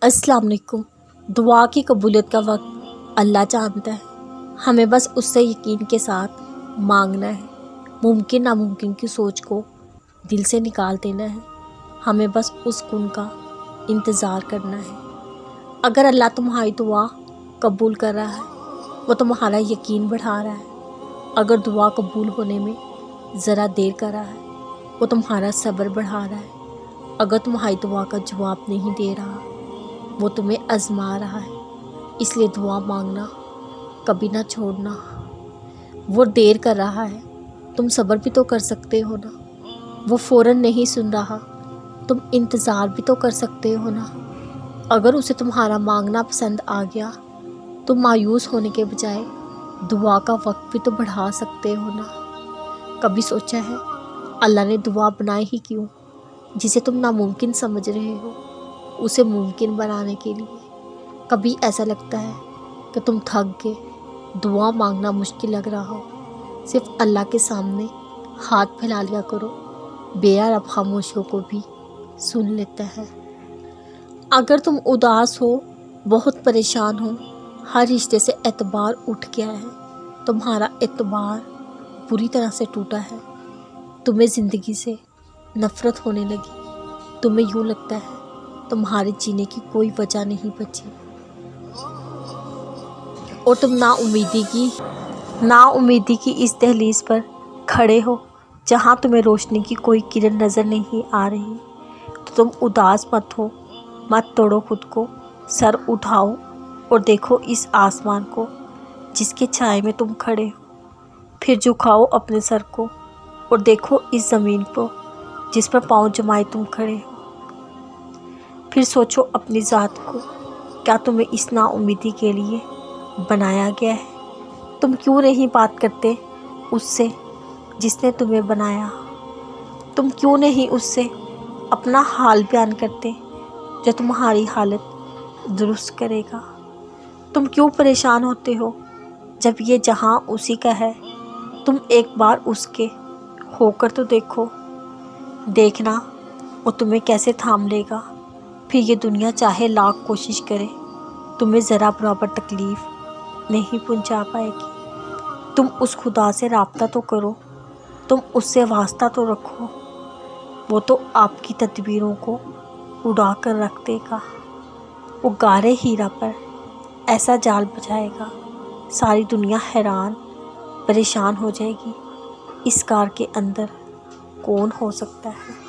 السلام علیکم۔ دعا کی قبولیت کا وقت اللہ جانتا ہے، ہمیں بس اس سے یقین کے ساتھ مانگنا ہے، ممکن ناممکن کی سوچ کو دل سے نکال دینا ہے، ہمیں بس اس کن کا انتظار کرنا ہے۔ اگر اللہ تمہاری دعا قبول کر رہا ہے، وہ تمہارا یقین بڑھا رہا ہے۔ اگر دعا قبول ہونے میں ذرا دیر کر رہا ہے، وہ تمہارا صبر بڑھا رہا ہے۔ اگر تمہاری دعا کا جواب نہیں دے رہا، وہ تمہیں آزما رہا ہے۔ اس لیے دعا مانگنا کبھی نہ چھوڑنا۔ وہ دیر کر رہا ہے، تم صبر بھی تو کر سکتے ہو نا۔ وہ فوراً نہیں سن رہا، تم انتظار بھی تو کر سکتے ہو نا۔ اگر اسے تمہارا مانگنا پسند آ گیا، تم مایوس ہونے کے بجائے دعا کا وقت بھی تو بڑھا سکتے ہو نا۔ کبھی سوچا ہے اللہ نے دعا بنائی ہی کیوں؟ جسے تم ناممکن سمجھ رہے ہو، اسے ممکن بنانے کے لیے۔ کبھی ایسا لگتا ہے کہ تم تھک گئے، دعا مانگنا مشکل لگ رہا ہو، صرف اللہ کے سامنے ہاتھ پھیلا لیا کرو، بے رب خاموشیوں کو بھی سن لیتا ہے۔ اگر تم اداس ہو، بہت پریشان ہو، ہر رشتے سے اعتبار اٹھ گیا ہے، تمہارا اعتبار بری طرح سے ٹوٹا ہے، تمہیں زندگی سے نفرت ہونے لگی، تمہیں یوں لگتا ہے تمہارے جینے کی کوئی وجہ نہیں بچی، اور تم نا امیدی کی اس دہلیز پر کھڑے ہو جہاں تمہیں روشنی کی کوئی کرن نظر نہیں آ رہی، تو تم اداس مت ہو، مت توڑو خود کو، سر اٹھاؤ اور دیکھو اس آسمان کو جس کے چھائے میں تم کھڑے ہو، پھر جھکاؤ اپنے سر کو اور دیکھو اس زمین کو جس پر پاؤں جمائے تم کھڑے ہو۔ پھر سوچو اپنی ذات کو، کیا تمہیں اس نا امیدی کے لیے بنایا گیا ہے؟ تم کیوں نہیں بات کرتے اس سے جس نے تمہیں بنایا؟ تم کیوں نہیں اس سے اپنا حال بیان کرتے جو تمہاری حالت درست کرے گا؟ تم کیوں پریشان ہوتے ہو جب یہ جہاں اسی کا ہے؟ تم ایک بار اس کے ہو کر تو دیکھنا وہ تمہیں کیسے تھام لے گا۔ پھر یہ دنیا چاہے لاکھ کوشش کرے، تمہیں ذرا برابر تکلیف نہیں پہنچا پائے گی۔ تم اس خدا سے رابطہ تو کرو، تم اس سے واسطہ تو رکھو، وہ تو آپ کی تدبیروں کو اڑا کر رکھ دے گا۔ وہ گارے ہیرا پر ایسا جال بچھائے گا، ساری دنیا حیران پریشان ہو جائے گی، اس گار کے اندر کون ہو سکتا ہے؟